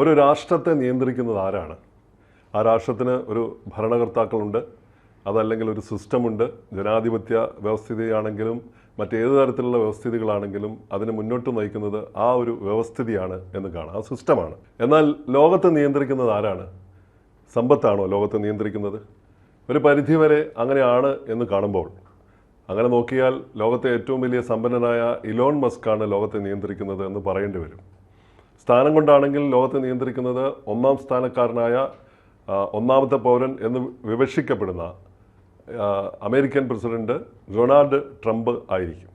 ഒരു രാഷ്ട്രത്തെ നിയന്ത്രിക്കുന്നത് ആരാണ്? ആ രാഷ്ട്രത്തിന് ഒരു ഭരണകർത്താക്കളുണ്ട്, അതല്ലെങ്കിൽ ഒരു സിസ്റ്റമുണ്ട്. ജനാധിപത്യ വ്യവസ്ഥിതിയാണെങ്കിലും മറ്റേത് തരത്തിലുള്ള വ്യവസ്ഥിതികളാണെങ്കിലും അതിനെ മുന്നോട്ട് നയിക്കുന്നത് ആ ഒരു വ്യവസ്ഥിതിയാണ് എന്ന് കാണാം, ആ സിസ്റ്റമാണ്. എന്നാൽ ലോകത്തെ നിയന്ത്രിക്കുന്നത് ആരാണ്? സമ്പത്താണോ ലോകത്തെ നിയന്ത്രിക്കുന്നത്? ഒരു പരിധിവരെ അങ്ങനെയാണ് എന്ന് കാണുമ്പോൾ, അങ്ങനെ നോക്കിയാൽ ലോകത്തെ ഏറ്റവും വലിയ സമ്പന്നനായ ഇലോൺ മസ്കാണ് ലോകത്തെ നിയന്ത്രിക്കുന്നത് എന്ന് പറയേണ്ടി വരും. സ്ഥാനം കൊണ്ടാണെങ്കിൽ ലോകത്തെ നിയന്ത്രിക്കുന്നത് ഒന്നാം സ്ഥാനക്കാരനായ ഒന്നാമത്തെ പൗരൻ എന്ന് വിവക്ഷിക്കപ്പെടുന്ന അമേരിക്കൻ പ്രസിഡന്റ് ഡൊണാൾഡ് ട്രംപ് ആയിരിക്കും.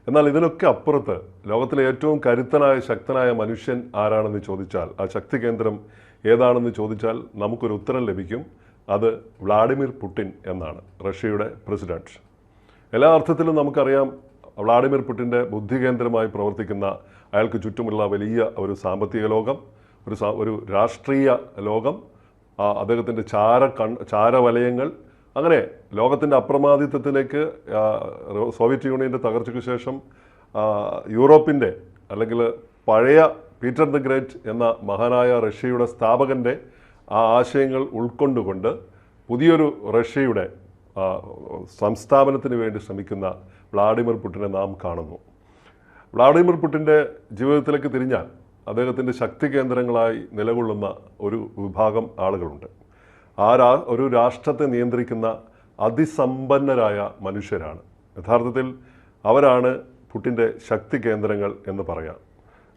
എന്നാൽ ഇതിനൊക്കെ അപ്പുറത്ത് ലോകത്തിലെ ഏറ്റവും കരുത്തനായ ശക്തനായ മനുഷ്യൻ ആരാണെന്ന് ചോദിച്ചാൽ, ആ ശക്തി കേന്ദ്രം ഏതാണെന്ന് ചോദിച്ചാൽ നമുക്കൊരു ഉത്തരം ലഭിക്കും. അത് വ്ളാഡിമിർ പുടിൻ എന്നാണ്, റഷ്യയുടെ പ്രസിഡന്റ്. എല്ലാ അർത്ഥത്തിലും നമുക്കറിയാം, വ്ളാഡിമിർ പുടിൻ്റെ ബുദ്ധികേന്ദ്രമായി പ്രവർത്തിക്കുന്ന അയാൾക്ക് ചുറ്റുമുള്ള വലിയ ഒരു സാമ്പത്തിക ലോകം, ഒരു രാഷ്ട്രീയ ലോകം, അദ്ദേഹത്തിൻ്റെ ചാരവലയങ്ങൾ, അങ്ങനെ ലോകത്തിൻ്റെ അപ്രമാദിത്വത്തിലേക്ക് സോവിയറ്റ് യൂണിയൻ്റെ തകർച്ചയ്ക്ക് ശേഷം യൂറോപ്പിൻ്റെ അല്ലെങ്കിൽ പഴയ പീറ്റർ ദ ഗ്രേറ്റ് എന്ന മഹാനായ റഷ്യയുടെ സ്ഥാപകൻ്റെ ആ ആശയങ്ങൾ ഉൾക്കൊണ്ടുകൊണ്ട് പുതിയൊരു റഷ്യയുടെ സംസ്ഥാപനത്തിന് വേണ്ടി ശ്രമിക്കുന്ന വ്ളാഡിമിർ പുടിനെ നാം കാണുന്നു. വ്ളാഡിമിർ പുടിൻ്റെ ജീവിതത്തിലേക്ക് തിരിഞ്ഞാൽ അദ്ദേഹത്തിൻ്റെ ശക്തി കേന്ദ്രങ്ങളായി നിലകൊള്ളുന്ന ഒരു വിഭാഗം ആളുകളുണ്ട്. ഒരു രാഷ്ട്രത്തെ നിയന്ത്രിക്കുന്ന അതിസമ്പന്നരായ മനുഷ്യരാണ്. യഥാർത്ഥത്തിൽ അവരാണ് പുടിൻ്റെ ശക്തി കേന്ദ്രങ്ങൾ എന്ന് പറയാം.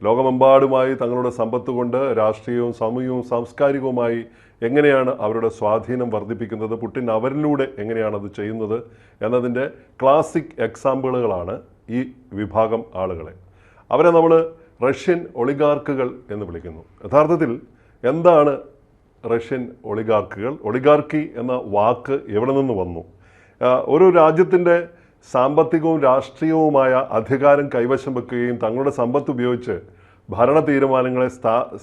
ലോകമെമ്പാടുമായി തങ്ങളുടെ സമ്പത്ത് കൊണ്ട് രാഷ്ട്രീയവും സാമൂഹികവും സാംസ്കാരികവുമായി എങ്ങനെയാണ് അവരുടെ സ്വാധീനം വർദ്ധിപ്പിക്കുന്നത്, പുടിൻ അവരിലൂടെ എങ്ങനെയാണ് അത് ചെയ്യുന്നത് എന്നതിൻ്റെ ക്ലാസിക് എക്സാമ്പിളുകളാണ് ഈ വിഭാഗം ആളുകളെ. അവരെ നമ്മൾ റഷ്യൻ ഒളിഗാർക്കുകൾ എന്ന് വിളിക്കുന്നു. യഥാർത്ഥത്തിൽ എന്താണ് റഷ്യൻ ഒളിഗാർക്കുകൾ? ഒളിഗാർക്കി എന്ന വാക്ക് എവിടെ നിന്ന് വന്നു? ഒരു രാജ്യത്തിൻ്റെ സാമ്പത്തികവും രാഷ്ട്രീയവുമായ അധികാരം കൈവശം വെക്കുകയും തങ്ങളുടെ സമ്പത്ത് ഉപയോഗിച്ച് ഭരണ തീരുമാനങ്ങളെ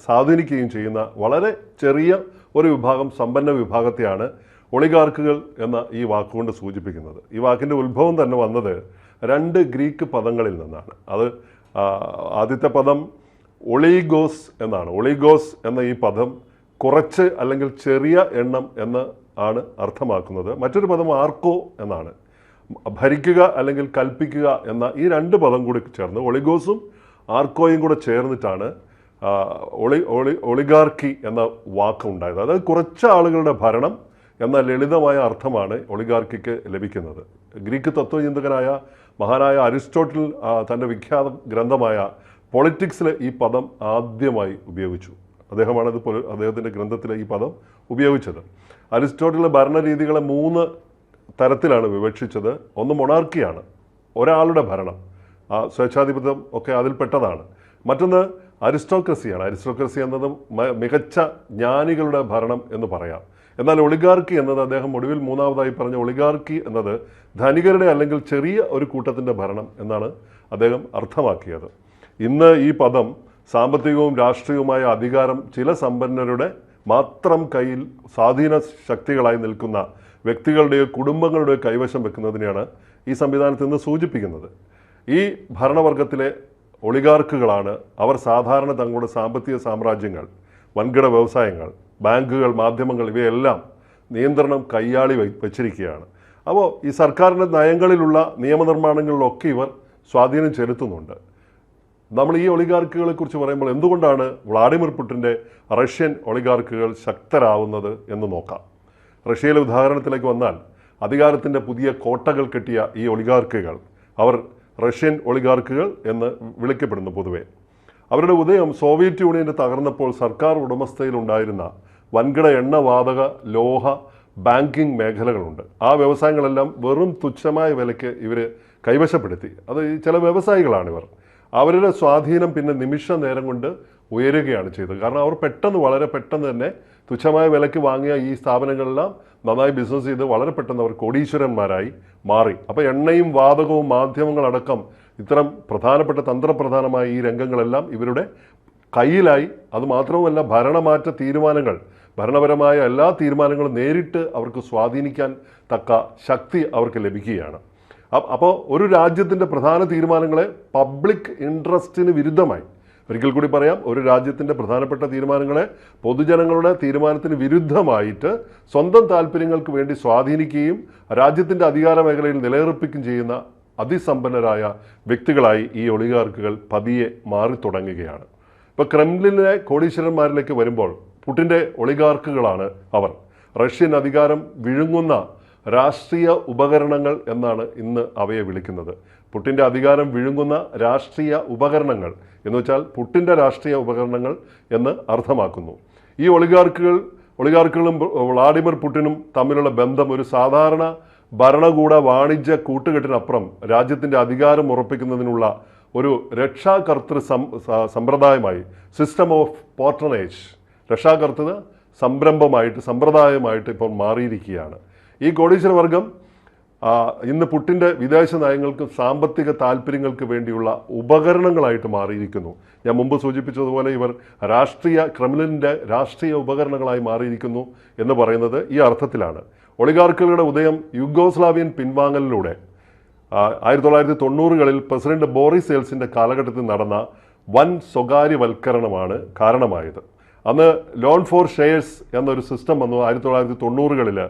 സ്വാധീനിക്കുകയും ചെയ്യുന്ന വളരെ ചെറിയ ഒരു വിഭാഗം, സമ്പന്ന വിഭാഗത്തെയാണ് ഒളിഗാർക്കുകൾ എന്ന ഈ വാക്കുകൊണ്ട് സൂചിപ്പിക്കുന്നത്. ഈ വാക്കിൻ്റെ ഉത്ഭവം തന്നെ വന്നത് 2 ഗ്രീക്ക് പദങ്ങളിൽ നിന്നാണ്. അത് ആദ്യത്തെ പദം ഒളീഗോസ് എന്നാണ്. ഒളീഗോസ് എന്ന ഈ പദം കുറച്ച് അല്ലെങ്കിൽ ചെറിയ എണ്ണം എന്ന് ആണ് അർത്ഥമാക്കുന്നത്. മറ്റൊരു പദം ആർക്കോ എന്നാണ്. ഭരിക്കുക അല്ലെങ്കിൽ കൽപ്പിക്കുക എന്ന ഈ 2 പദം കൂടി ചേർന്ന് ഒളിഗോസും ആർക്കോയും കൂടെ ചേർന്നിട്ടാണ് ഒളിഗാർക്കി എന്ന വാക്ക് ഉണ്ടായത്. അതായത് കുറച്ച് ആളുകളുടെ ഭരണം എന്ന ലളിതമായ അർത്ഥമാണ് ഒളിഗാർക്കിക്ക് ലഭിക്കുന്നത്. ഗ്രീക്ക് തത്വചിന്തകനായ മഹാനായ അരിസ്റ്റോട്ടിൽ തൻ്റെ വിഖ്യാത ഗ്രന്ഥമായ പൊളിറ്റിക്സിൽ ഈ പദം ആദ്യമായി ഉപയോഗിച്ചു. അദ്ദേഹത്തിൻ്റെ ഗ്രന്ഥത്തിൽ ഈ പദം ഉപയോഗിച്ചത്. അരിസ്റ്റോട്ടിൽ ഭരണരീതികളെ 3 തരത്തിലാണ് വിവക്ഷിച്ചത്. ഒന്ന് മൊണാർക്കിയാണ്, ഒരാളുടെ ഭരണം, സ്വേച്ഛാധിപത്യം ഒക്കെ അതിൽപ്പെട്ടതാണ്. മറ്റൊന്ന് അരിസ്റ്റോക്രസിയാണ്. അരിസ്റ്റോക്രസി എന്നത് മികച്ച ജ്ഞാനികളുടെ ഭരണം എന്ന് പറയാം. എന്നാൽ ഒളിഗാർക്കി എന്നത് അദ്ദേഹം ഒടുവിൽ 3ാമതായി പറഞ്ഞ ഒളിഗാർക്കി എന്നത് ധനികരുടെ അല്ലെങ്കിൽ ചെറിയ ഒരു കൂട്ടത്തിൻ്റെ ഭരണം എന്നാണ് അദ്ദേഹം അർത്ഥമാക്കിയത്. ഇന്ന് ഈ പദം സാമ്പത്തികവും രാഷ്ട്രീയവുമായ അധികാരം ചില സമ്പന്നരുടെ മാത്രം കയ്യിൽ സ്വാധീന ശക്തികളായി നിൽക്കുന്ന വ്യക്തികളുടെയോ കുടുംബങ്ങളുടെയോ കൈവശം വെക്കുന്നതിനെയാണ് ഈ സംവിധാനത്തിൽ നിന്ന് സൂചിപ്പിക്കുന്നത്. ഈ ഭരണവർഗത്തിലെ ഒളിഗാർക്കുകളാണ് അവർ സാധാരണ തങ്ങളുടെ സാമ്പത്തിക സാമ്രാജ്യങ്ങൾ, വൻകിട വ്യവസായങ്ങൾ, ബാങ്കുകൾ, മാധ്യമങ്ങൾ ഇവയെല്ലാം നിയന്ത്രണം കൈയാളി വച്ചിരിക്കുകയാണ്. അപ്പോൾ ഈ സർക്കാരിൻ്റെ നയങ്ങളിലുള്ള നിയമനിർമ്മാണങ്ങളിലൊക്കെ ഇവർ സ്വാധീനം ചെലുത്തുന്നുണ്ട്. നമ്മൾ ഈ ഒളിഗാർക്കുകളെ കുറിച്ച് പറയുമ്പോൾ എന്തുകൊണ്ടാണ് വ്ളാഡിമിർ പുടിൻ്റെ റഷ്യൻ ഒളിഗാർക്കുകൾ ശക്തരാവുന്നത് എന്ന് നോക്കാം. റഷ്യയിലെ ഉദാഹരണത്തിലേക്ക് വന്നാൽ, അധികാരത്തിൻ്റെ പുതിയ കോട്ടകൾ കെട്ടിയ ഈ ഒളിഗാർക്കുകൾ, അവർ റഷ്യൻ ഒളിഗാർക്കുകൾ എന്ന് വിളിക്കപ്പെടുന്നു പൊതുവെ. അവരുടെ ഉദയം സോവിയറ്റ് യൂണിയൻ്റെ തകർന്നപ്പോൾ സർക്കാർ ഉടമസ്ഥയിലുണ്ടായിരുന്ന വൻകിട എണ്ണവാതക, ലോഹ, ബാങ്കിങ് മേഖലകളുണ്ട്. ആ വ്യവസായങ്ങളെല്ലാം വെറും തുച്ഛമായ വിലയ്ക്ക് ഇവർ കൈവശപ്പെടുത്തി. അത് ചില വ്യവസായികളാണിവർ. അവരുടെ സ്വാധീനം പിന്നെ നിമിഷ നേരം കൊണ്ട് ഉയരുകയാണ് ചെയ്തത്. കാരണം അവർ വളരെ പെട്ടെന്ന് തന്നെ തുച്ഛമായ വിലയ്ക്ക് വാങ്ങിയ ഈ സ്ഥാപനങ്ങളെല്ലാം നന്നായി ബിസിനസ് ചെയ്ത് വളരെ പെട്ടെന്ന് അവർ കോടീശ്വരന്മാരായി മാറി. അപ്പോൾ എണ്ണയും വാതകവും മാധ്യമങ്ങളടക്കം ഇത്തരം പ്രധാനപ്പെട്ട തന്ത്രപ്രധാനമായ ഈ രംഗങ്ങളെല്ലാം ഇവരുടെ കയ്യിലായി. അതുമാത്രവുമല്ല, ഭരണമാറ്റ തീരുമാനങ്ങൾ, ഭരണപരമായ എല്ലാ തീരുമാനങ്ങളും നേരിട്ട് അവർക്ക് സ്വാധീനിക്കാൻ തക്ക ശക്തി അവർക്ക് ലഭിക്കുകയാണ്. അപ്പോൾ ഒരു രാജ്യത്തിൻ്റെ പ്രധാന തീരുമാനങ്ങളെ പബ്ലിക് ഇൻട്രസ്റ്റിന് വിരുദ്ധമായി ഒരിക്കൽ കൂടി പറയാം, ഒരു രാജ്യത്തിൻ്റെ പ്രധാനപ്പെട്ട തീരുമാനങ്ങളെ പൊതുജനങ്ങളുടെ തീരുമാനത്തിന് വിരുദ്ധമായിട്ട് സ്വന്തം താല്പര്യങ്ങൾക്ക് വേണ്ടി സ്വാധീനിക്കുകയും രാജ്യത്തിൻ്റെ അധികാര മേഖലയിൽ നിലനിർപ്പിക്കുകയും ചെയ്യുന്ന അതിസമ്പന്നരായ വ്യക്തികളായി ഈ ഒളിഗാർക്കുകൾ പതിയെ മാറി തുടങ്ങുകയാണ്. ഇപ്പോൾ ക്രെംലിനിലെ കോടീശ്വരന്മാരിലേക്ക് വരുമ്പോൾ പുടിൻ്റെ ഒളിഗാർക്കുകളാണ് അവർ. റഷ്യൻ അധികാരം വിഴുങ്ങുന്ന രാഷ്ട്രീയ ഉപകരണങ്ങൾ എന്നാണ് ഇന്ന് അവയെ വിളിക്കുന്നത്. പുടിൻ്റെ അധികാരം വിഴുങ്ങുന്ന രാഷ്ട്രീയ ഉപകരണങ്ങൾ എന്ന് വെച്ചാൽ പുടിൻ്റെ രാഷ്ട്രീയ ഉപകരണങ്ങൾ എന്ന് അർത്ഥമാക്കുന്നു. ഈ ഒളിഗാർക്കുകളും വ്ളാഡിമിർ പുടിനും തമ്മിലുള്ള ബന്ധം ഒരു സാധാരണ ഭരണകൂട വാണിജ്യ കൂട്ടുകെട്ടിനപ്പുറം രാജ്യത്തിൻ്റെ അധികാരം ഉറപ്പിക്കുന്നതിനുള്ള ഒരു രക്ഷാകർതൃ സമ്പ്രദായമായി, സിസ്റ്റം ഓഫ് പാട്രണേജ്, രക്ഷാകർതൃ സമ്പ്രദായമായിട്ട് ഇപ്പോൾ മാറിയിരിക്കുകയാണ്. ഈ കോടീശ്വരവർഗം ഇന്ന് പുടിൻ്റെ വിദേശ നയങ്ങൾക്കും സാമ്പത്തിക താല്പര്യങ്ങൾക്ക് വേണ്ടിയുള്ള ഉപകരണങ്ങളായിട്ട് മാറിയിരിക്കുന്നു. ഞാൻ മുമ്പ് സൂചിപ്പിച്ചതുപോലെ ഇവർ ക്രെംലിൻ്റെ രാഷ്ട്രീയ ഉപകരണങ്ങളായി മാറിയിരിക്കുന്നു എന്ന് പറയുന്നത് ഈ അർത്ഥത്തിലാണ്. ഒളിഗാർക്കുകളുടെ ഉദയം യുഗോസ്ലാവിയൻ പിൻവാങ്ങലിലൂടെ 1990കളിൽ പ്രസിഡന്റ് ബോറിസ് യെൽസിൻ്റെ കാലഘട്ടത്തിൽ നടന്ന വൻ സ്വകാര്യവൽക്കരണമാണ് കാരണമായത്. അന്ന് ലോൺ ഫോർ ഷെയർസ് എന്നൊരു സിസ്റ്റം വന്നു. 1990കളിൽ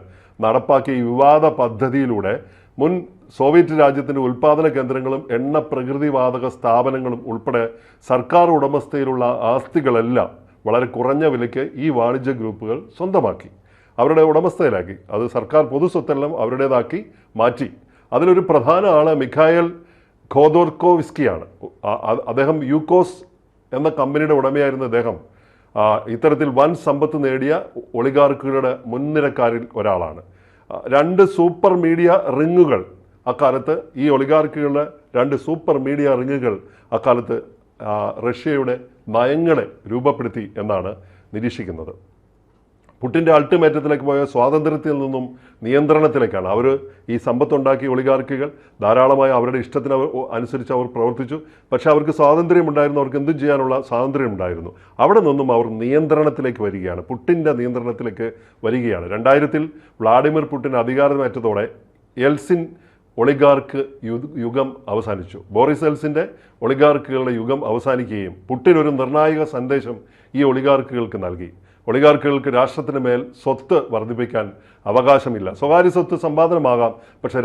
നടപ്പാക്കിയ ഈ വിവാദ പദ്ധതിയിലൂടെ മുൻ സോവിയറ്റ് രാജ്യത്തിൻ്റെ ഉൽപ്പാദന കേന്ദ്രങ്ങളും എണ്ണ പ്രകൃതിവാതക സ്ഥാപനങ്ങളും ഉൾപ്പെടെ സർക്കാർ ഉടമസ്ഥയിലുള്ള ആസ്തികളെല്ലാം വളരെ കുറഞ്ഞ വിലയ്ക്ക് ഈ വാണിജ്യ ഗ്രൂപ്പുകൾ സ്വന്തമാക്കി, അവരുടെ ഉടമസ്ഥയിലാക്കി. അത് സർക്കാർ പൊതുസ്വത്തെല്ലാം അവരുടേതാക്കി മാറ്റി. അതിലൊരു പ്രധാന ആള് മിഖായൽ ഖോദോർക്കോവ്സ്കിയാണ്. അദ്ദേഹം യൂക്കോസ് എന്ന കമ്പനിയുടെ ഉടമയായിരുന്ന അദ്ദേഹം ഇത്തരത്തിൽ വൻ സമ്പത്ത് നേടിയ ഒളിഗാർക്കുകളുടെ മുൻനിരക്കാരിൽ ഒരാളാണ്. 2 സൂപ്പർ മീഡിയ റിങ്ങുകൾ അക്കാലത്ത്, ഈ ഒളിഗാർക്കുകളുടെ 2 സൂപ്പർ മീഡിയ റിങ്ങുകൾ അക്കാലത്ത് റഷ്യയുടെ നയങ്ങളെ രൂപപ്പെടുത്തി എന്നാണ് നിരീക്ഷിക്കുന്നത്. പുടിൻ്റെ അൾട്ടിമേറ്റത്തിലേക്ക് പോയ സ്വാതന്ത്ര്യത്തിൽ നിന്നും നിയന്ത്രണത്തിലേക്കാണ്. അവർ ഈ സമ്പത്തുണ്ടാക്കിയ ഒളിഗാർക്കുകൾ ധാരാളമായി അവരുടെ ഇഷ്ടത്തിന് അനുസരിച്ച് അവർ പ്രവർത്തിച്ചു. പക്ഷേ അവർക്ക് സ്വാതന്ത്ര്യമുണ്ടായിരുന്നു, അവർക്ക് എന്തും ചെയ്യാനുള്ള സ്വാതന്ത്ര്യമുണ്ടായിരുന്നു. അവിടെ നിന്നും അവർ നിയന്ത്രണത്തിലേക്ക് വരികയാണ്, പുടിൻ്റെ നിയന്ത്രണത്തിലേക്ക് വരികയാണ്. 2000-ൽ വ്ളാഡിമിർ പുടിൻ അധികാരമേറ്റതോടെ യെൽസിൻ ഒളിഗാർക്ക് യുഗം അവസാനിച്ചു. ബോറിസ് യെൽസിൻ്റെ ഒളിഗാർക്കുകളുടെ യുഗം അവസാനിക്കുകയും പുടിൻ ഒരു നിർണായക സന്ദേശം ഈ ഒളിഗാർക്കുകൾക്ക് നൽകി. ഒളിഗാർക്കുകൾക്ക് രാഷ്ട്രത്തിന് മേൽ സ്വത്ത് വർദ്ധിപ്പിക്കാൻ അവകാശമില്ല. സ്വകാര്യ സ്വത്ത് സമ്പാദനമാകാം, പക്ഷേ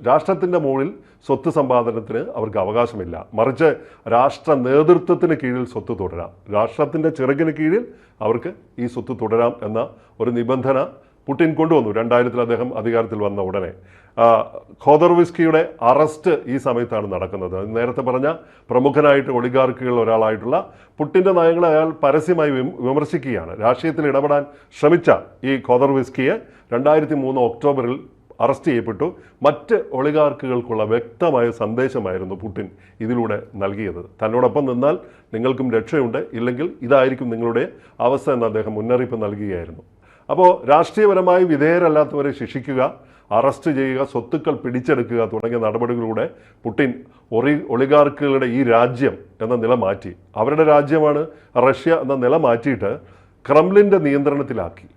രാഷ്ട്രത്തിൻ്റെ മുകളിൽ സ്വത്ത് സമ്പാദനത്തിന് അവർക്ക് അവകാശമില്ല. മറിച്ച് രാഷ്ട്ര നേതൃത്വത്തിന് കീഴിൽ സ്വത്ത് തുടരാം, രാഷ്ട്രത്തിൻ്റെ ചിറകിന് കീഴിൽ അവർക്ക് ഈ സ്വത്ത് തുടരാം എന്ന ഒരു നിബന്ധന പുടിൻ കൊണ്ടുവന്നു 2000-ൽ അദ്ദേഹം അധികാരത്തിൽ വന്ന ഉടനെ. ഖോദോർവിസ്കിയുടെ അറസ്റ്റ് ഈ സമയത്താണ് നടക്കുന്നത്. നേരത്തെ പറഞ്ഞ പ്രമുഖനായിട്ട് ഒളിഗാർക്കുകൾ ഒരാളായിട്ടുള്ള പുടിൻ്റെ നയങ്ങളെ അയാൾ പരസ്യമായി വിമർശിക്കുകയാണ്. രാഷ്ട്രീയത്തിൽ ഇടപെടാൻ ശ്രമിച്ച ഈ ഖോദോർവിസ്കിയെ 2003 ഒക്ടോബറിൽ അറസ്റ്റ് ചെയ്യപ്പെട്ടു. മറ്റ് ഒളിഗാർക്കുകൾക്കുള്ള വ്യക്തമായ സന്ദേശമായിരുന്നു പുടിൻ ഇതിലൂടെ നൽകിയത്. തന്നോടൊപ്പം നിന്നാൽ നിങ്ങൾക്കും രക്ഷയുണ്ട്, ഇല്ലെങ്കിൽ ഇതായിരിക്കും നിങ്ങളുടെ അവസ്ഥ എന്ന് അദ്ദേഹം മുന്നറിയിപ്പ് നൽകുകയായിരുന്നു. അപ്പോൾ രാഷ്ട്രീയപരമായി വിധേയരല്ലാത്തവരെ ശിക്ഷിക്കുക, അറസ്റ്റ് ചെയ്യുക, സ്വത്തുക്കൾ പിടിച്ചെടുക്കുക തുടങ്ങിയ നടപടികളിലൂടെ പുടിൻ ഒളിഗാർക്കുകളുടെ ഈ രാജ്യം എന്ന നില മാറ്റി. അവരുടെ രാജ്യമാണ് റഷ്യ എന്ന നില മാറ്റിയിട്ട് ക്രെംലിൻ്റെ നിയന്ത്രണത്തിലാക്കി.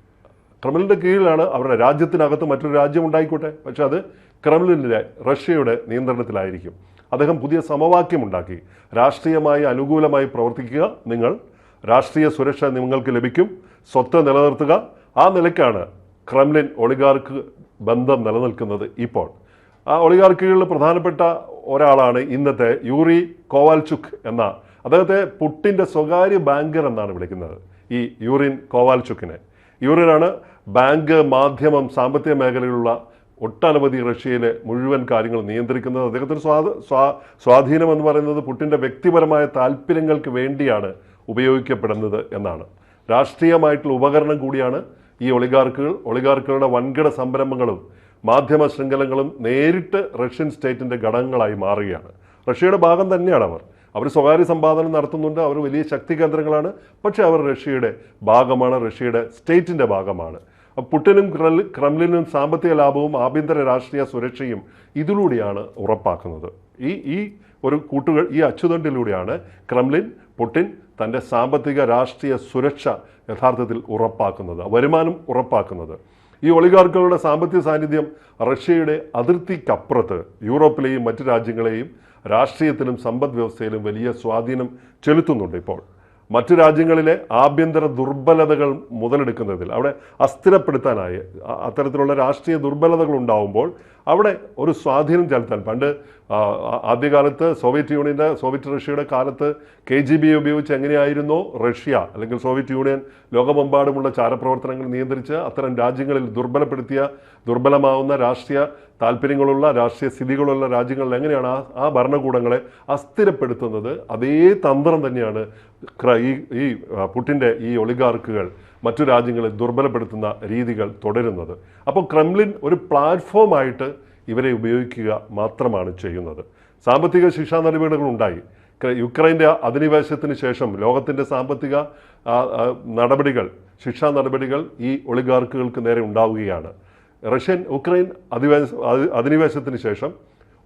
ക്രെംലിൻ്റെ കീഴിലാണ് അവരുടെ രാജ്യത്തിനകത്ത് മറ്റൊരു രാജ്യം ഉണ്ടായിക്കോട്ടെ, പക്ഷെ അത് ക്രെംലിൻ്റെ റഷ്യയുടെ നിയന്ത്രണത്തിലായിരിക്കും. അദ്ദേഹം പുതിയ സമവാക്യമുണ്ടാക്കി. രാഷ്ട്രീയമായി അനുകൂലമായി പ്രവർത്തിക്കുക, നിങ്ങൾ രാഷ്ട്രീയ സുരക്ഷ നിങ്ങൾക്ക് ലഭിക്കും, സ്വത്ത് നിലനിർത്തുക. ആ നിലയ്ക്കാണ് ക്രെംലിൻ ഒളിഗാർക്ക് ബന്ധം നിലനിൽക്കുന്നത് ഇപ്പോൾ. ആ ഒളിഗാർക്കുകളിൽ പ്രധാനപ്പെട്ട ഒരാളാണ് ഇന്നത്തെ യൂറി കോവാൽചുക് എന്ന, അദ്ദേഹത്തെ പുടിൻ്റെ സ്വകാര്യ ബാങ്കർ എന്നാണ് വിളിക്കുന്നത്. ഈ യൂറിൻ കോവാൽചുക്കിനെ, യൂറിനാണ് ബാങ്ക്, മാധ്യമം, സാമ്പത്തിക മേഖലയിലുള്ള ഒട്ടനവധി റഷ്യയിലെ മുഴുവൻ കാര്യങ്ങൾ നിയന്ത്രിക്കുന്നത്. അദ്ദേഹത്തിന് സ്വാധീനം എന്ന് പറയുന്നത് പുടിൻ്റെ വ്യക്തിപരമായ താല്പര്യങ്ങൾക്ക് വേണ്ടിയാണ് ഉപയോഗിക്കപ്പെടുന്നത് എന്നാണ്. രാഷ്ട്രീയമായിട്ടുള്ള ഉപകരണം കൂടിയാണ് ഈ ഒളിഗാർക്കുകളുടെ വൻകിട സംരംഭങ്ങളും മാധ്യമ ശൃംഖലകളും നേരിട്ട് റഷ്യൻ സ്റ്റേറ്റിൻ്റെ ഘടകങ്ങളായി മാറുകയാണ്. റഷ്യയുടെ ഭാഗം തന്നെയാണ് അവർ സ്വകാര്യ സമ്പാദനം നടത്തുന്നുണ്ട്, അവർ വലിയ ശക്തി കേന്ദ്രങ്ങളാണ്, പക്ഷേ അവർ റഷ്യയുടെ ഭാഗമാണ്, റഷ്യയുടെ സ്റ്റേറ്റിൻ്റെ ഭാഗമാണ്. പുടിനും ക്രെംലിനും സാമ്പത്തിക ലാഭവും ആഭ്യന്തര രാഷ്ട്രീയ സുരക്ഷയും ഇതിലൂടെയാണ് ഉറപ്പാക്കുന്നത്. ഈ അച്ചുതണ്ടിലൂടെയാണ് ക്രെംലിൻ, പുടിൻ തൻ്റെ സാമ്പത്തിക രാഷ്ട്രീയ സുരക്ഷ യഥാർത്ഥത്തിൽ ഉറപ്പാക്കുന്നത്, വരുമാനം ഉറപ്പാക്കുന്നത്. ഈ ഒളിഗാർക്കുകളുടെ സാമ്പത്തിക സാന്നിധ്യം റഷ്യയുടെ അതിർത്തിക്കപ്പുറത്ത് യൂറോപ്പിലെയും മറ്റ് രാജ്യങ്ങളെയും രാഷ്ട്രീയത്തിലും സമ്പദ് വ്യവസ്ഥയിലും വലിയ സ്വാധീനം ചെലുത്തുന്നുണ്ട്. ഇപ്പോൾ മറ്റു രാജ്യങ്ങളിലെ ആഭ്യന്തര ദുർബലതകൾ മുതലെടുക്കുന്നതിൽ അവിടെ അസ്ഥിരപ്പെടുത്താനായി അത്തരത്തിലുള്ള രാഷ്ട്രീയ ദുർബലതകൾ ഉണ്ടാവുമ്പോൾ അവിടെ ഒരു സ്വാധീനം ചെലുത്താൻ പണ്ട് ആദ്യകാലത്ത് സോവിയറ്റ് റഷ്യയുടെ കാലത്ത് KGB ഉപയോഗിച്ച് എങ്ങനെയായിരുന്നോ റഷ്യ അല്ലെങ്കിൽ സോവിയറ്റ് യൂണിയൻ ലോകമെമ്പാടുമുള്ള ചാരപ്രവർത്തനങ്ങൾ നിയന്ത്രിച്ച് അത്തരം രാജ്യങ്ങളിൽ ദുർബലമാവുന്ന രാഷ്ട്രീയ താല്പര്യങ്ങളുള്ള രാഷ്ട്രീയ സ്ഥിതികളുള്ള രാജ്യങ്ങളിൽ എങ്ങനെയാണ് ആ ഭരണകൂടങ്ങളെ അസ്ഥിരപ്പെടുത്തുന്നത്, അതേ തന്ത്രം തന്നെയാണ് ഈ പുടിൻ്റെ ഈ ഒളിഗാർക്കുകൾ മറ്റു രാജ്യങ്ങളെ ദുർബലപ്പെടുത്തുന്ന രീതികൾ തുടരുന്നത്. അപ്പോൾ ക്രെംലിൻ ഒരു പ്ലാറ്റ്ഫോമായിട്ട് ഇവരെ ഉപയോഗിക്കുക മാത്രമാണ് ചെയ്യുന്നത്. സാമ്പത്തിക ശിക്ഷാ നടപടികൾ ഉണ്ടായി. യുക്രൈൻ്റെ അധിനിവേശത്തിന് ശേഷം ലോകത്തിൻ്റെ സാമ്പത്തിക ശിക്ഷാ നടപടികൾ ഈ ഒളിഗാർക്കുകൾക്ക് നേരെ ഉണ്ടാവുകയാണ്. ഉക്രൈൻ അധിനിവേശത്തിന് ശേഷം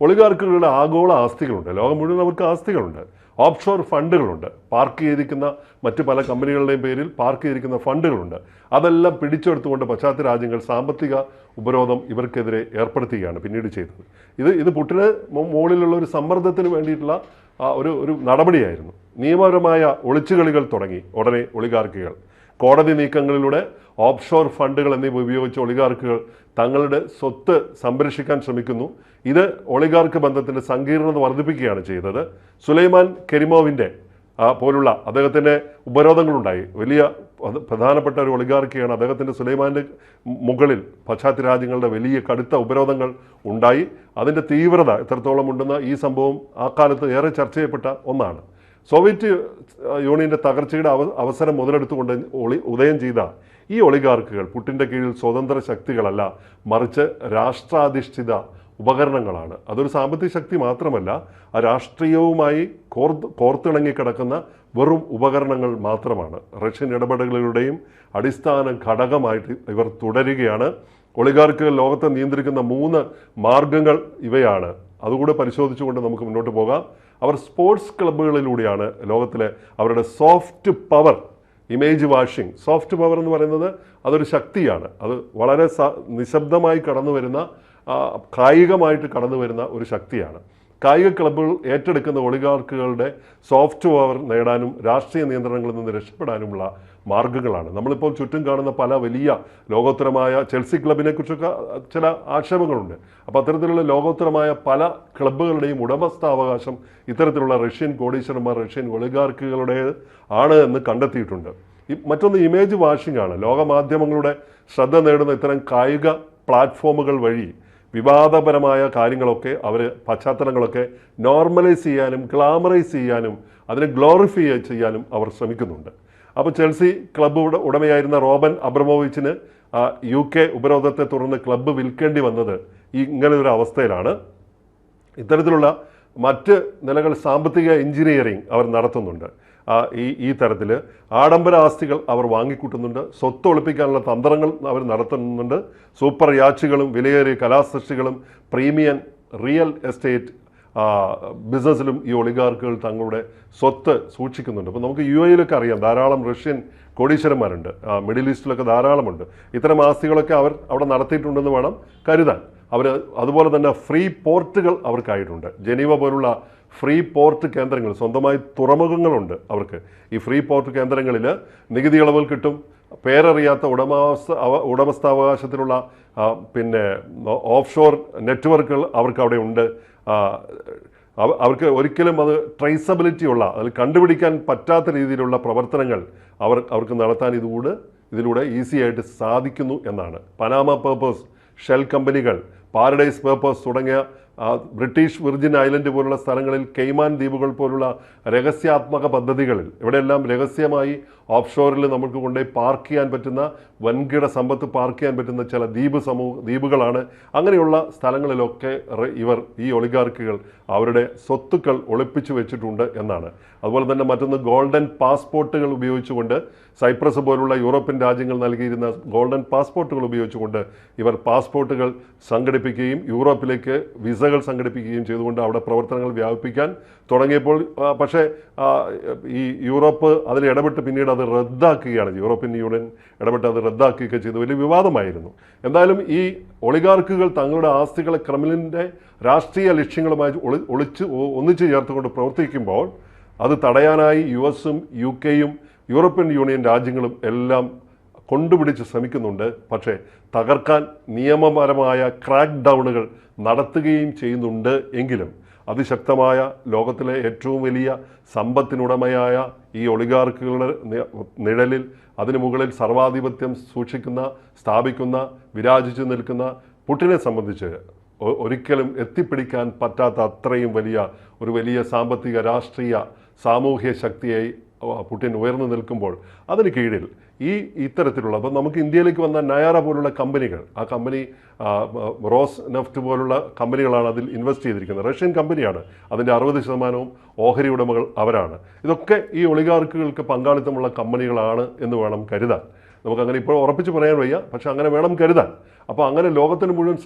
ഒളിഗാർക്കുകളുടെ ആഗോള ആസ്തികളുണ്ട്. ലോകം മുഴുവൻ അവർക്ക് ആസ്തികളുണ്ട്. ഓഫ്ഷോർ ഫണ്ടുകളുണ്ട്. പാർക്ക് ചെയ്തിരിക്കുന്ന മറ്റ് പല കമ്പനികളുടെയും പേരിൽ പാർക്ക് ചെയ്തിരിക്കുന്ന ഫണ്ടുകളുണ്ട്. അതെല്ലാം പിടിച്ചെടുത്തുകൊണ്ട് പാശ്ചാത്യ രാജ്യങ്ങൾ സാമ്പത്തിക ഉപരോധം ഇവർക്കെതിരെ ഏർപ്പെടുത്തുകയാണ് പിന്നീട് ചെയ്തത്. ഇത് പുടിന് മുകളിലുള്ള ഒരു സമ്മർദ്ദത്തിന് വേണ്ടിയിട്ടുള്ള ഒരു നടപടിയായിരുന്നു. നിയമപരമായ ഒളിച്ചുകളികൾ തുടങ്ങി ഉടനെ ഒളിഗാർക്കുകൾ. കോടതി നീക്കങ്ങളിലൂടെ ഓഫ്ഷോർ ഫണ്ടുകൾ എന്നിവ ഉപയോഗിച്ച് ഒളിഗാർക്കുകൾ തങ്ങളുടെ സ്വത്ത് സംരക്ഷിക്കാൻ ശ്രമിക്കുന്നു. ഇത് ഒളിഗാർക്ക് ബന്ധത്തിൻ്റെ സങ്കീർണത വർദ്ധിപ്പിക്കുകയാണ് ചെയ്തത്. സുലൈമാൻ കെരിമോവിൻ്റെ പോലുള്ള അദ്ദേഹത്തിൻ്റെ ഉപരോധങ്ങളുണ്ടായി. വലിയ പ്രധാനപ്പെട്ട ഒരു ഒളിഗാർക്കിയാണ്. അദ്ദേഹത്തിൻ്റെ സുലൈമാൻ്റെ മുകളിൽ പാശ്ചാത്യ രാജ്യങ്ങളുടെ വലിയ കടുത്ത ഉപരോധങ്ങൾ ഉണ്ടായി. അതിൻ്റെ തീവ്രത എത്രത്തോളം ഉണ്ടെന്ന ഈ സംഭവം ആ കാലത്ത് ഏറെ ചർച്ച ചെയ്യപ്പെട്ട ഒന്നാണ്. സോവിയറ്റ് യൂണിയൻ്റെ തകർച്ചയുടെ അവസരം മുതലെടുത്തുകൊണ്ട് ഉദയം ചെയ്ത ഈ ഒളിഗാർക്കുകൾ പുടിൻ്റെ കീഴിൽ സ്വതന്ത്ര ശക്തികളല്ല, മറിച്ച് രാഷ്ട്രാധിഷ്ഠിത ഉപകരണങ്ങളാണ്. അതൊരു സാമ്പത്തിക ശക്തി മാത്രമല്ല, ആ രാഷ്ട്രീയവുമായി കോർത്തിണങ്ങി കിടക്കുന്ന വെറും ഉപകരണങ്ങൾ മാത്രമാണ്. റഷ്യൻ ഇടപെടലുകളുടെയും അടിസ്ഥാന ഘടകമായിട്ട് ഇവർ തുടരുകയാണ്. ഒളിഗാർക്കുകൾ ലോകത്തെ നിയന്ത്രിക്കുന്ന 3 മാർഗങ്ങൾ ഇവയാണ്. അതുകൂടെ പരിശോധിച്ചുകൊണ്ട് നമുക്ക് മുന്നോട്ട് പോകാം. അവർ സ്പോർട്സ് ക്ലബ്ബുകളിലൂടെയാണ് ലോകത്തിലെ അവരുടെ soft power, image washing. Soft power എന്ന് പറയുന്നത് അതൊരു ശക്തിയാണ്. അത് വളരെ നിശബ്ദമായി കടന്നു വരുന്ന, കായികമായിട്ട് കടന്നു വരുന്ന ഒരു ശക്തിയാണ്. കായിക ക്ലബ്ബുകൾ ഏറ്റെടുക്കുന്ന ഒളിഗാർക്കുകളുടെ സോഫ്റ്റ് പവർ നേടാനും രാഷ്ട്രീയ നിയന്ത്രണങ്ങളിൽ നിന്ന് രക്ഷപ്പെടാനുമുള്ള മാർഗ്ഗങ്ങളാണ്. നമ്മളിപ്പോൾ ചുറ്റും കാണുന്ന പല വലിയ ലോകോത്തരമായ ചെൽസി ക്ലബിനെ കുറിച്ചൊക്കെ ചില ആക്ഷേപങ്ങളുണ്ട്. അപ്പോൾ അത്തരത്തിലുള്ള ലോകോത്തരമായ പല ക്ലബ്ബുകളുടെയും ഉടമസ്ഥാവകാശം ഇത്തരത്തിലുള്ള റഷ്യൻ കോടീശ്വരന്മാർ, റഷ്യൻ ഒളിഗാർക്കുകളുടെ ആണ് എന്ന് കണ്ടെത്തിയിട്ടുണ്ട്. മറ്റൊന്ന് ഇമേജ് വാഷിംഗ് ആണ്. ലോകമാധ്യമങ്ങളുടെ ശ്രദ്ധ നേടുന്ന ഇത്തരം കായിക പ്ലാറ്റ്ഫോമുകൾ വഴി വിവാദപരമായ കാര്യങ്ങളൊക്കെ പശ്ചാത്തലങ്ങളൊക്കെ നോർമലൈസ് ചെയ്യാനും ഗ്ലാമറൈസ് ചെയ്യാനും അതിനെ ഗ്ലോറിഫൈ ചെയ്യാനും അവർ ശ്രമിക്കുന്നുണ്ട്. അപ്പോൾ ചെൽസി ക്ലബ്ബ് ഉടമയായിരുന്ന റോബൻ അബ്രമോവിച്ചിന് UK ഉപരോധത്തെ തുടർന്ന് ക്ലബ്ബ് വിൽക്കേണ്ടി വന്നത് ഇങ്ങനെ ഒരു അവസ്ഥയിലാണ്. ഇത്തരത്തിലുള്ള മറ്റ് നിലകൾ സാമ്പത്തിക എഞ്ചിനീയറിംഗ് അവർ നടത്തുന്നുണ്ട്. ഈ തരത്തിൽ ആഡംബര ആസ്തികൾ അവർ വാങ്ങിക്കൂട്ടുന്നുണ്ട്. സ്വത്ത് ഒളിപ്പിക്കാനുള്ള തന്ത്രങ്ങൾ അവർ നടത്തുന്നുണ്ട്. സൂപ്പർ യാച്ചുകളും വിലയേറിയ കലാസൃഷ്ടികളും പ്രീമിയം റിയൽ എസ്റ്റേറ്റ് ബിസിനസ്സിലും ഈ ഒളിഗാർക്കുകൾ തങ്ങളുടെ സ്വത്ത് സൂക്ഷിക്കുന്നുണ്ട്. അപ്പോൾ നമുക്ക് UAE-യിലൊക്കെ അറിയാം, ധാരാളം റഷ്യൻ കോടീശ്വരന്മാരുണ്ട്. മിഡിൽ ഈസ്റ്റിലൊക്കെ ധാരാളമുണ്ട്. ഇത്തരം ആസ്തികളൊക്കെ അവർ അവിടെ നടത്തിയിട്ടുണ്ടെന്ന് വേണം കരുതാൻ. അതുപോലെ തന്നെ ഫ്രീ പോർട്ടുകൾ അവർക്കായിട്ടുണ്ട്. ജനീവ പോലുള്ള ഫ്രീ പോർട്ട് കേന്ദ്രങ്ങൾ, സ്വന്തമായി തുറമുഖങ്ങളുണ്ട് അവർക്ക്. ഈ ഫ്രീ പോർട്ട് കേന്ദ്രങ്ങളിൽ നികുതി ഇളവുകൾ കിട്ടും. പേരറിയാത്ത ഉടമസ്ഥാവകാശത്തിലുള്ള ഓഫ് ഷോർ നെറ്റ്വർക്കുകൾ അവർക്ക് അവിടെ ഉണ്ട്. അവർക്ക് ഒരിക്കലും അത് ട്രേസബിലിറ്റി ഉള്ള, അതിൽ കണ്ടുപിടിക്കാൻ പറ്റാത്ത രീതിയിലുള്ള പ്രവർത്തനങ്ങൾ അവർക്ക് നടത്താൻ ഇതിലൂടെ ഈസി ആയിട്ട് സാധിക്കുന്നു എന്നാണ്. പനാമ പേപ്പേഴ്സ്, ഷെൽ കമ്പനികൾ, പാരഡൈസ് പേപ്പേഴ്സ് തുടങ്ങിയ ബ്രിട്ടീഷ് വിർജിൻ ഐലൻഡ് പോലുള്ള സ്ഥലങ്ങളിൽ, കെയ്മാൻ ദ്വീപുകൾ പോലുള്ള രഹസ്യാത്മക പദ്ധതികളിൽ ഇവിടെയെല്ലാം രഹസ്യമായി ഓഫ് ഷോറിൽ നമുക്ക് കൊണ്ടുപോയി പാർക്ക് ചെയ്യാൻ പറ്റുന്ന, വൻകിട സമ്പത്ത് പാർക്ക് ചെയ്യാൻ പറ്റുന്ന ചില ദ്വീപുകളാണ്. അങ്ങനെയുള്ള സ്ഥലങ്ങളിലൊക്കെ ഈ ഒളിഗാർക്കുകൾ അവരുടെ സ്വത്തുക്കൾ ഒളിപ്പിച്ചു വെച്ചിട്ടുണ്ട് എന്നാണ്. അതുപോലെ തന്നെ മറ്റൊന്ന്, ഗോൾഡൻ പാസ്പോർട്ടുകൾ ഉപയോഗിച്ചുകൊണ്ട് സൈപ്രസ് പോലുള്ള യൂറോപ്യൻ രാജ്യങ്ങൾ നൽകിയിരുന്ന ഗോൾഡൻ പാസ്പോർട്ടുകൾ ഉപയോഗിച്ചുകൊണ്ട് ഇവർ പാസ്പോർട്ടുകൾ സംഘടിപ്പിക്കുകയും യൂറോപ്പിലേക്ക് വിസകൾ സംഘടിപ്പിക്കുകയും ചെയ്തുകൊണ്ട് അവിടെ പ്രവർത്തനങ്ങൾ വ്യാപിപ്പിക്കാൻ തുടങ്ങിയപ്പോൾ പക്ഷേ ഈ യൂറോപ്പ് അതിൽ ഇടപെട്ട് പിന്നീട് അത് റദ്ദാക്കുകയാണ്. യൂറോപ്യൻ യൂണിയൻ ഇടപെട്ട് അത് റദ്ദാക്കുകയൊക്കെ ചെയ്ത് വലിയ വിവാദമായിരുന്നു. എന്തായാലും ഈ ഒളിഗാർക്കുകൾ തങ്ങളുടെ ആസ്തികളെ ക്രെംലിൻ്റെ രാഷ്ട്രീയ ലക്ഷ്യങ്ങളുമായി ഒന്നിച്ചു ചേർത്തുകൊണ്ട് പ്രവർത്തിക്കുമ്പോൾ അത് തടയാനായി US-ഉം UK-യും യൂറോപ്യൻ യൂണിയൻ രാജ്യങ്ങളും എല്ലാം കൊണ്ടുപിടിച്ച് ശ്രമിക്കുന്നുണ്ട്. പക്ഷേ തകർക്കാൻ നിയമപരമായ ക്രാക്ക് ഡൗണുകൾ നടത്തുകയും ചെയ്യുന്നുണ്ട്. എങ്കിലും അതിശക്തമായ ലോകത്തിലെ ഏറ്റവും വലിയ സമ്പത്തിനുടമയായ ഈ ഒളിഗാർക്കുകളുടെ നിഴലിൽ അതിനു മുകളിൽ സർവാധിപത്യം സ്ഥാപിക്കുന്ന വിരാജിച്ചു നിൽക്കുന്ന പുടിനെ സംബന്ധിച്ച് ഒരിക്കലും എത്തിപ്പിടിക്കാൻ പറ്റാത്ത അത്രയും വലിയ സാമ്പത്തിക രാഷ്ട്രീയ സാമൂഹ്യ ശക്തിയായി പുടിൻ ഉയർന്നു നിൽക്കുമ്പോൾ അതിന് കീഴിൽ ഇത്തരത്തിലുള്ള അപ്പോൾ നമുക്ക് ഇന്ത്യയിലേക്ക് വന്ന നയാറ പോലുള്ള കമ്പനികൾ, ആ കമ്പനി റോസ് നെഫ്റ്റ് പോലുള്ള കമ്പനികളാണ് അതിൽ ഇൻവെസ്റ്റ് ചെയ്തിരിക്കുന്നത്. റഷ്യൻ കമ്പനിയാണ്. അതിൻ്റെ 60% ഓഹരി ഉടമകൾ അവരാണ്. ഇതൊക്കെ ഈ ഒളിഗാർക്കുകൾക്ക് പങ്കാളിത്തമുള്ള കമ്പനികളാണ് എന്ന് വേണം കരുതാൻ. നമുക്കങ്ങനെ ഇപ്പോൾ ഉറപ്പിച്ച് പറയാൻ വയ്യ, പക്ഷെ അങ്ങനെ വേണം കരുതാൻ. അപ്പോൾ അങ്ങനെ ലോകത്തിന് മുഴുവൻ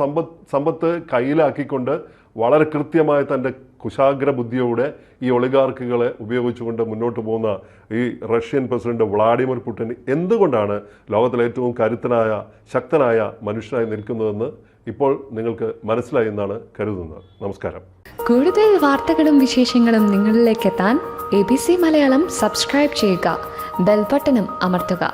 സമ്പത്ത് കയ്യിലാക്കിക്കൊണ്ട് വളരെ കൃത്യമായ തൻ്റെ കുശാഗ്ര ബുദ്ധിയോടെ ഈ ഒളിഗാർക്കുകളെ ഉപയോഗിച്ചുകൊണ്ട് മുന്നോട്ട് പോകുന്ന ഈ റഷ്യൻ പ്രസിഡന്റ് വ്ളാഡിമിർ പുടിൻ എന്തുകൊണ്ടാണ് ലോകത്തിലെ ഏറ്റവും കരുത്തനായ ശക്തനായ മനുഷ്യനായി നിൽക്കുന്നതെന്ന് ഇപ്പോൾ നിങ്ങൾക്ക് മനസ്സിലായി എന്നാണ് കരുതുന്നത്. നമസ്കാരം. കൂടുതൽ വാർത്തകളും വിശേഷങ്ങളും നിങ്ങളിലേക്ക് എത്താൻ ABC മലയാളം സബ്സ്ക്രൈബ് ചെയ്യുക, ബെൽ ബട്ടണും അമർത്തുക.